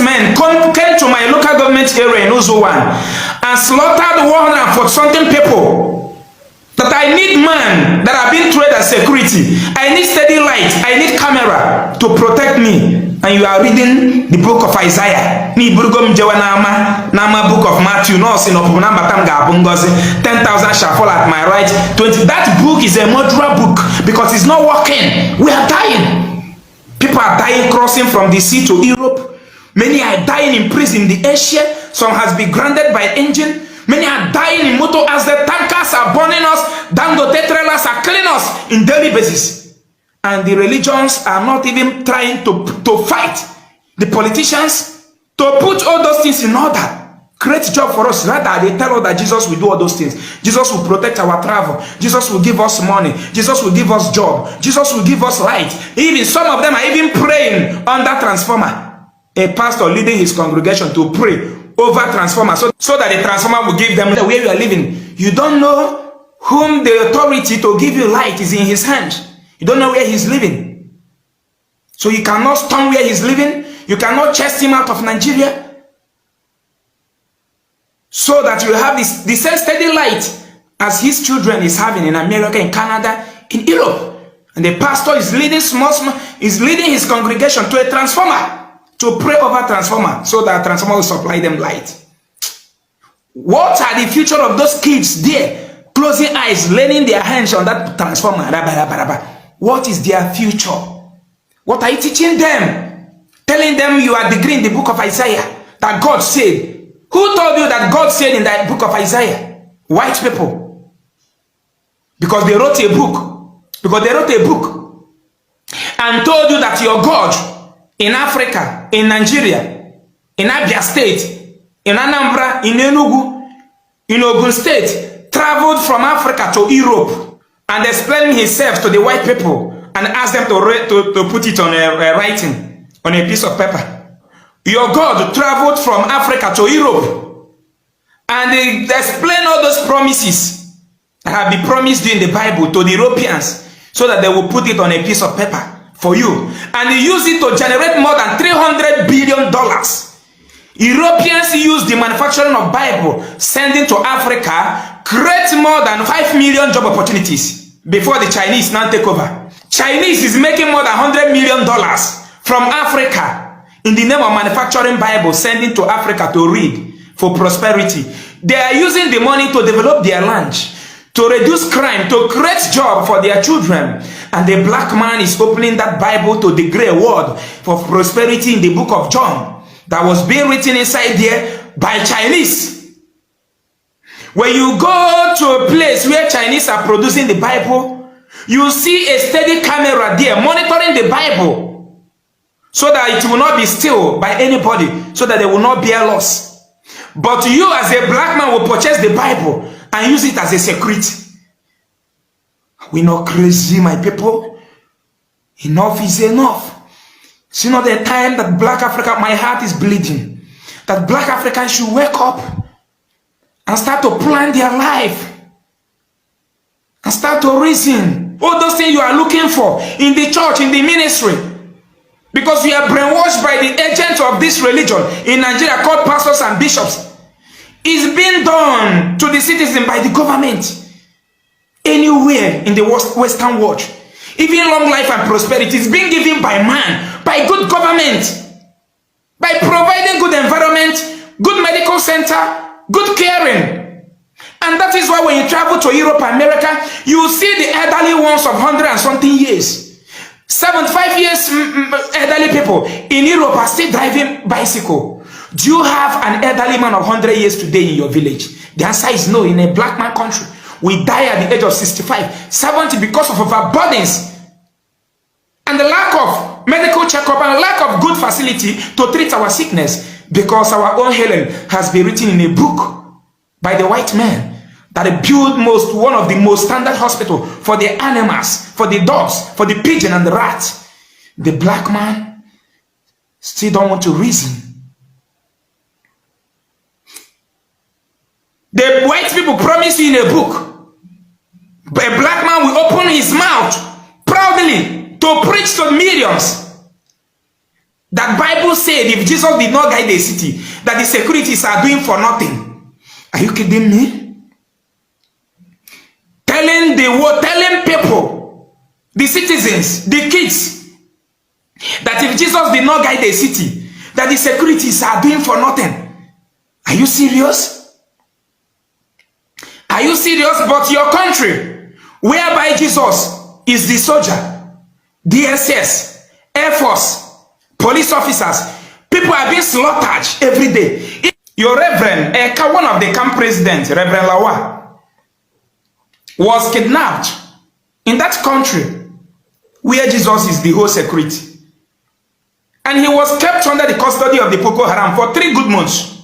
men came to my local government area in Uzuwan and slaughtered 140 something people. That I need man that have been trained as security. I need steady light. I need camera to protect me. And you are reading the book of Isaiah. Ni burugom jewa nama book of Matthew. No sin opuna batam ga bungozi. 10,000 shall fall at my right. 20. That book is a murderer book because it's not working. We are dying. People are dying crossing from the sea to Europe. Many are dying in prison in the Asia. Some has been grounded by engine. Many are dying in motor as the tankers are burning us. Dangote trailers are killing us in daily basis. And the religions are not even trying to fight the politicians to put all those things in order. Create job for us. Rather, they tell us that Jesus will do all those things. Jesus will protect our travel. Jesus will give us money. Jesus will give us job. Jesus will give us light. Even some of them are even praying under transformer. A pastor leading his congregation to pray over transformer so that the transformer will give them the way you are living. You don't know whom the authority to give you light is in his hand. You don't know where he's living. So you cannot storm where he's living. You cannot chase him out of Nigeria. So that you have the same steady light as his children is having in America, in Canada, in Europe. And the pastor is leading is leading his congregation to a transformer, to pray over transformer, so that transformer will supply them light. What are the future of those kids there, closing eyes, laying their hands on that transformer? What is their future? What are you teaching them? Telling them you are degree in the book of Isaiah that God said. Who told you that God said in that book of Isaiah? White people. Because they wrote a book. Because they wrote a book and told you that your God in Africa, in Nigeria, in Abia State, in Anambra, in Enugu, in Ogun State, traveled from Africa to Europe and explained himself to the white people and asked them to put it on a writing, on a piece of paper. Your God traveled from Africa to Europe and they explained all those promises that have been promised you in the Bible to the Europeans so that they will put it on a piece of paper for you. And they use it to generate more than $300 billion. Europeans use the manufacturing of Bible, sending to Africa, create more than 5 million job opportunities before the Chinese now take over. Chinese is making more than $100 million from Africa in the name of manufacturing Bible, sending to Africa to read for prosperity. They are using the money to develop their land, to reduce crime, to create job for their children. And the black man is opening that Bible to the grey word for prosperity in the book of John that was being written inside there by Chinese. When you go to a place where Chinese are producing the Bible, you see a steady camera there monitoring the Bible so that it will not be stolen by anybody, so that they will not bear loss. But you as a black man will purchase the Bible and use it as a security. We're not crazy, my people. Enough is enough. See, not the time that black Africa, my heart is bleeding, that black Africans should wake up and start to plan their life and start to reason all those things you are looking for in the church, in the ministry, because we are brainwashed by the agents of this religion in Nigeria called pastors and bishops. It's being done to the citizen by the government anywhere in the Western world. Even long life and prosperity is being given by man, by good government, by providing good environment, good medical center, good caring. And that is why when you travel to Europe, America, you see the elderly ones of 100 and something years, 75 years elderly people in Europe are still driving bicycle. Do you have an elderly man of 100 years today in your village? The answer is no. In a black man country, we die at the age of 65, 70 because of our burdens and the lack of medical checkup and lack of good facility to treat our sickness, because our own healing has been written in a book by the white man that they build one of the most standard hospital for the animals, for the dogs, for the pigeon and the rats. The black man still don't want to reason. The white people promise you in a book. A black man will open his mouth proudly to preach to millions. That Bible said if Jesus did not guide the city, that the securities are doing for nothing. Are you kidding me? Telling the world, telling people, the citizens, the kids, that if Jesus did not guide the city, that the securities are doing for nothing. Are you serious? Are you serious? But your country, whereby Jesus is the soldier, DSS, Air Force, police officers, people are being slaughtered every day. Your Reverend, one of the camp presidents, Reverend Lawa, was kidnapped in that country where Jesus is the whole security. And he was kept under the custody of the Boko Haram for 3 good months.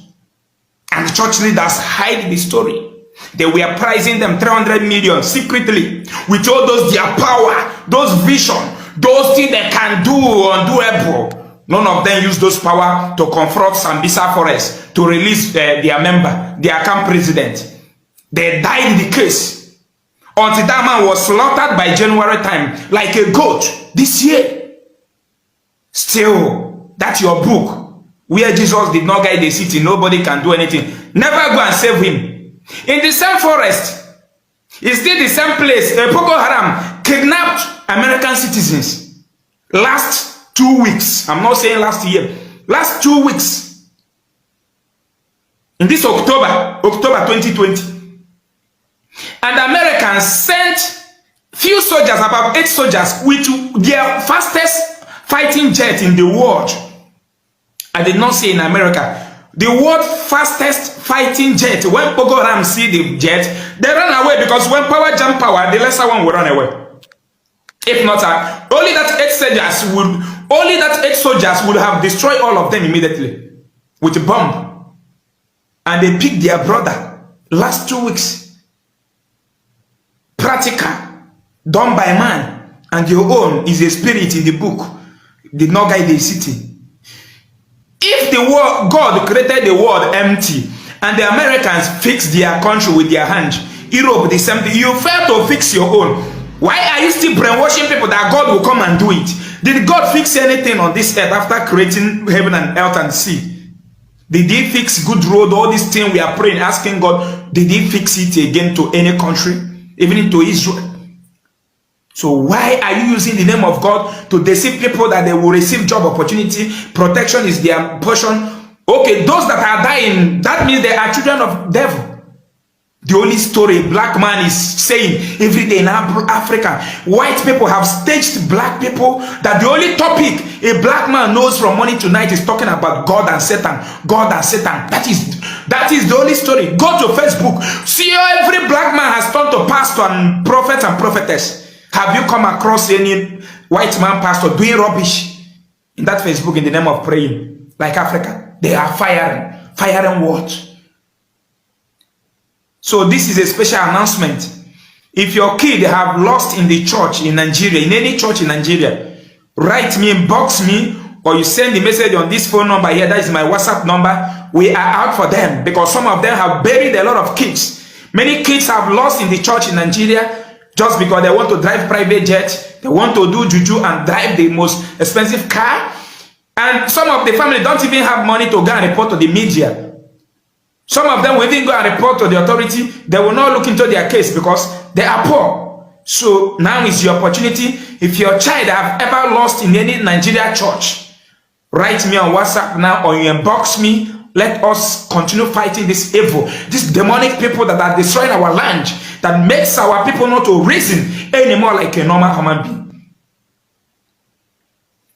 And the church leaders hide the story. They were pricing them 300 million secretly with all those their power, those vision, those things they can do undoable. None of them use those power to confront Sambisa Forest to release their member, their camp president. They died in the case until that man was slaughtered by January time like a goat this year. Still, that's your book where Jesus did not guide the city. Nobody can do anything. Never go and save him. In the same forest, it's still the same place. Boko Haram kidnapped American citizens last 2 weeks. I'm not saying last year. Last 2 weeks. In this October 2020. And Americans sent few soldiers, about 8 soldiers, with their fastest fighting jet in the world. I did not say in America. The world fastest fighting jet. When Boko Haram see the jet, they run away, because when power jump power, the lesser one will run away. If not, only that 8 soldiers would have destroyed all of them immediately with a bomb. And they picked their brother last 2 weeks. Practical, done by man, and your own is a spirit in the book. Did not guide the city. If the world, God created the world empty, and the Americans fixed their country with their hands, Europe the same thing, you fail to fix your own. Why are you still brainwashing people that God will come and do it? Did God fix anything on this earth after creating heaven and earth and sea? Did he fix good road, all these things we are praying, asking God, did he fix it again to any country, even to Israel? So why are you using the name of God to deceive people that they will receive job opportunity? Protection is their portion. Okay, those that are dying, that means they are children of devil. The only story black man is saying every day in Africa, white people have staged black people that the only topic a black man knows from morning to night is talking about God and Satan. God and Satan. That is the only story. Go to Facebook. See how every black man has turned to pastor and prophet and prophetess. Have you come across any white man pastor doing rubbish in that Facebook in the name of praying? Like Africa, they are firing what? So this is a special announcement. If your kid have lost in the church in Nigeria, in any church in Nigeria, write me, inbox me, or you send the message on this phone number here. That is my WhatsApp number. We are out for them, because some of them have buried a lot of kids. Many kids have lost in the church in Nigeria just because they want to drive private jet, they want to do juju and drive the most expensive car. And some of the family don't even have money to go and report to the media. Some of them will even go and report to the authority. They will not look into their case because they are poor. So now is your opportunity. If your child have ever lost in any Nigeria church, write me on WhatsApp now, or you inbox me. Let us continue fighting this evil, these demonic people that are destroying our land, that makes our people not to reason anymore like a normal human being.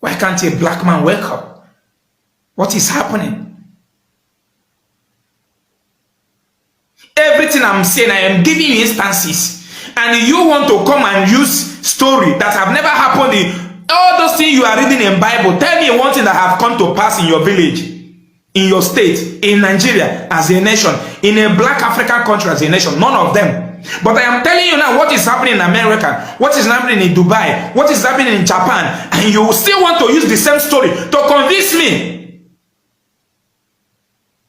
Why can't a black man wake up? What is happening? Everything I'm saying, I am giving you instances, and you want to come and use story that have never happened in all those things you are reading in Bible. Tell me one thing that have come to pass in your village, in your state, in Nigeria as a nation, in a black African country as a nation. None of them. But I am telling you now what is happening in America, what is happening in Dubai, what is happening in Japan, and you still want to use the same story to convince me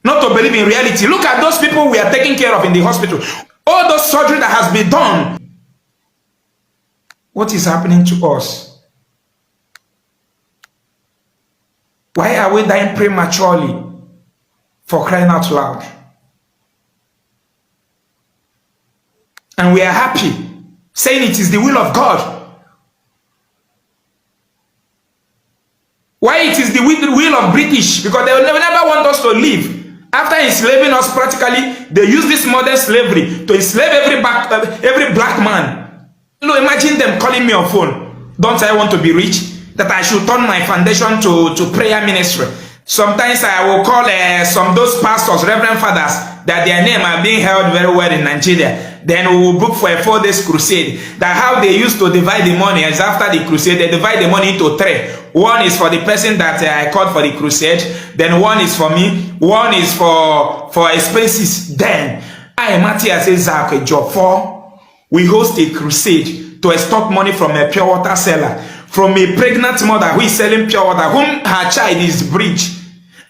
not to believe in reality. Look at those people we are taking care of in the hospital. All those surgery that has been done. What is happening to us? Why are we dying prematurely? For crying out loud. And we are happy, saying it is the will of God. Why it is the will of British? Because they will never want us to live. After enslaving us practically, they use this modern slavery to enslave every black man. You know, imagine them calling me on phone. Don't I want to be rich? That I should turn my foundation to prayer ministry. Sometimes I will call some those pastors, reverend fathers, that their name are being held very well in Nigeria. Then we will book for a 4 days crusade. That how they used to divide the money is after the crusade, they divide the money into 3. One is for the person that I called for the crusade. Then one is for me. One is for expenses. Then I, Mathias, Ezeaku, Ejiofor, we host a crusade to extort money from a pure water seller, from a pregnant mother who is selling pure water, whom her child is breech,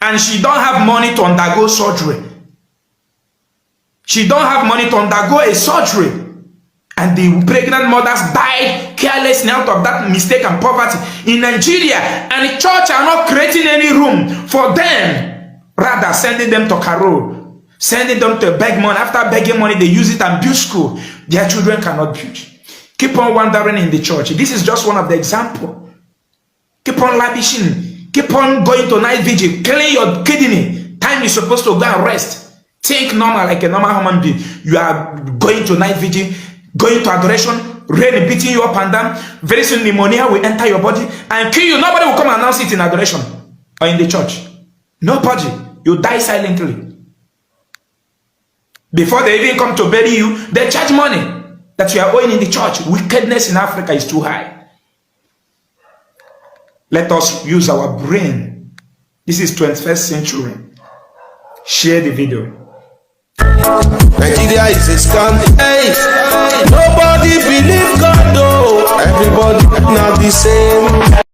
and she don't have money to undergo surgery. She don't have money to undergo a surgery. And the pregnant mothers died carelessly out of that mistake and poverty in Nigeria. And the church are not creating any room for them. Rather, sending them to Carol, sending them to beg money. After begging money, they use it and build school. Their children cannot build. Keep on wandering in the church. This is just one of the examples. Keep on lavishing. Keep on going to night vigil. Clean your kidney. Time is supposed to go and rest. Think normal like a normal human being. You are going to night vigil, going to adoration, rain beating you up and down. Very soon pneumonia will enter your body and kill you. Nobody will come and announce it in adoration or in the church. Nobody. You die silently. Before they even come to bury you, they charge money that you are owing in the church. Wickedness in Africa is too high. Let us use our brain. This is 21st century. Share the video. Nigeria is a scam. Hey, nobody believe God though. Everybody not the same.